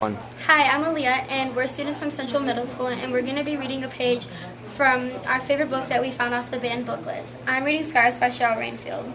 One. Hi, I'm Aaliyah, and we're students from Central Middle School, and we're going to be reading a page from our favorite book that we found off the banned book list. I'm reading Scars by Cheryl Rainfield.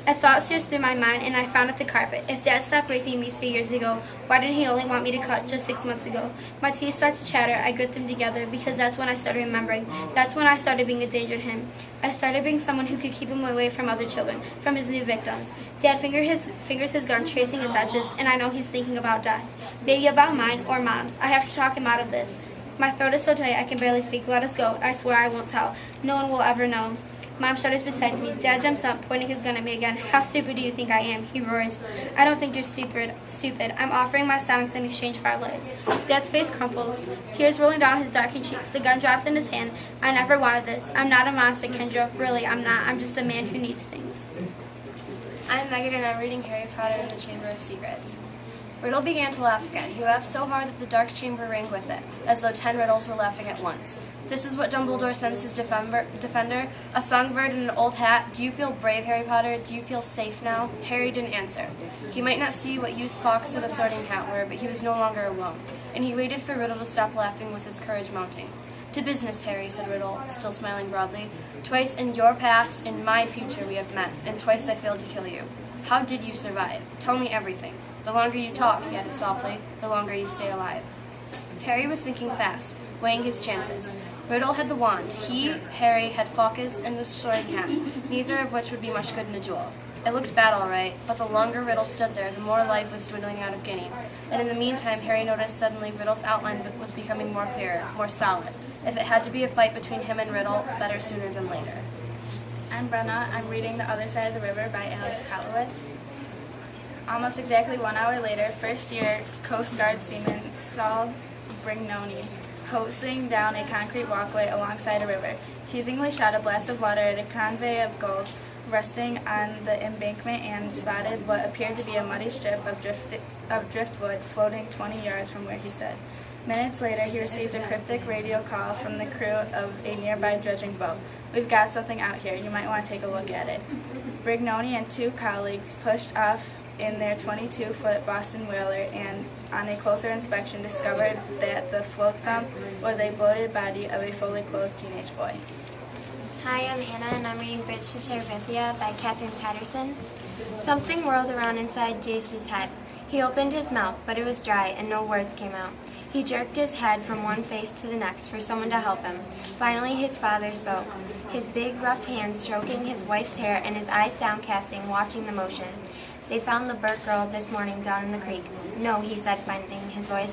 A thought steers through my mind, and I found it the carpet. If Dad stopped raping me 3 years ago, why did he only want me to cut just 6 months ago? My teeth start to chatter. I grit them together because that's when I started remembering. That's when I started being a danger to him. I started being someone who could keep him away from other children, from his new victims. Dad fingers his gun, tracing its edges, and I know he's thinking about death. Maybe about mine or Mom's. I have to talk him out of this. My throat is so tight I can barely speak. Let us go. I swear I won't tell. No one will ever know. Mom shudders beside me. Dad jumps up, pointing his gun at me again. How stupid do you think I am? He roars. I don't think you're stupid. I'm offering my silence in exchange for our lives. Dad's face crumples, tears rolling down his darkened cheeks. The gun drops in his hand. I never wanted this. I'm not a monster, Kendra. Really, I'm not. I'm just a man who needs things. I'm Megan, and I'm reading Harry Potter and the Chamber of Secrets. Riddle began to laugh again. He laughed so hard that the dark chamber rang with it, as though 10 riddles were laughing at once. This is what Dumbledore sends his defender, a songbird in an old hat. Do you feel brave, Harry Potter? Do you feel safe now? Harry didn't answer. He might not see what use Fawkes or the Sorting Hat were, but he was no longer alone, and he waited for Riddle to stop laughing with his courage mounting. To business, Harry, said Riddle, still smiling broadly. Twice in your past, in my future, we have met, and twice I failed to kill you. How did you survive? Tell me everything. The longer you talk, he added softly, the longer you stay alive. Harry was thinking fast, weighing his chances. Riddle had the wand. He, Harry, had Fawkes and the Sorting Hat, neither of which would be much good in a duel. It looked bad all right, but the longer Riddle stood there, the more life was dwindling out of Ginny. And in the meantime, Harry noticed suddenly Riddle's outline was becoming more clear, more solid. If it had to be a fight between him and Riddle, better sooner than later. I'm Brenna. I'm reading The Other Side of the River by Alex Kotlowitz. Almost exactly 1 hour later, first-year Coast Guard seaman Saul Brignoni, hosing down a concrete walkway alongside a river, teasingly shot a blast of water at a convoy of gulls resting on the embankment and spotted what appeared to be a muddy strip of driftwood floating 20 yards from where he stood. Minutes later, he received a cryptic radio call from the crew of a nearby dredging boat. We've got something out here. You might want to take a look at it. Brignoni and 2 colleagues pushed off in their 22-foot Boston whaler and, on a closer inspection, discovered that the flotsam was a bloated body of a fully clothed teenage boy. Hi, I'm Anna, and I'm reading Bridge to Terabithia by Catherine Patterson. Something whirled around inside Jace's head. He opened his mouth, but it was dry, and no words came out. He jerked his head from one face to the next for someone to help him. Finally, his father spoke, his big, rough hands stroking his wife's hair and his eyes downcasting, watching the motion. They found the Burke girl this morning down in the creek. No, he said, finding his voice.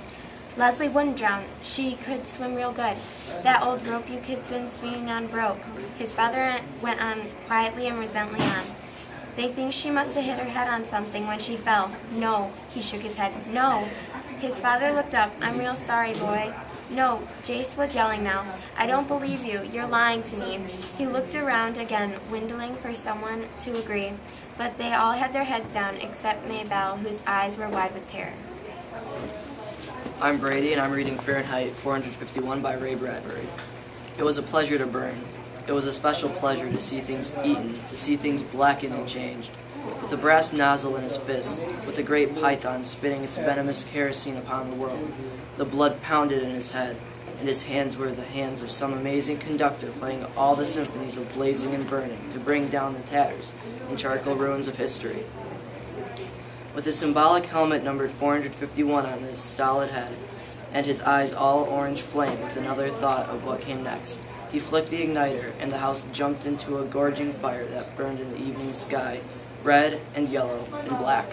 Leslie wouldn't drown. She could swim real good. That old rope you kids been swinging on broke. His father went on quietly and resentfully on. They think she must have hit her head on something when she fell. No, he shook his head. No. His father looked up. I'm real sorry, boy. No, Jace was yelling now. I don't believe you. You're lying to me. He looked around again, whistling for someone to agree. But they all had their heads down except Maybelle, whose eyes were wide with terror. I'm Brady, and I'm reading Fahrenheit 451 by Ray Bradbury. It was a pleasure to burn. It was a special pleasure to see things eaten, to see things blackened and changed. With a brass nozzle in his fists, with a great python spitting its venomous kerosene upon the world, the blood pounded in his head, and his hands were the hands of some amazing conductor playing all the symphonies of blazing and burning to bring down the tatters and charcoal ruins of history. With his symbolic helmet numbered 451 on his stolid head, and his eyes all orange flame with another thought of what came next, he flicked the igniter, and the house jumped into a gorging fire that burned in the evening sky, red and yellow and black.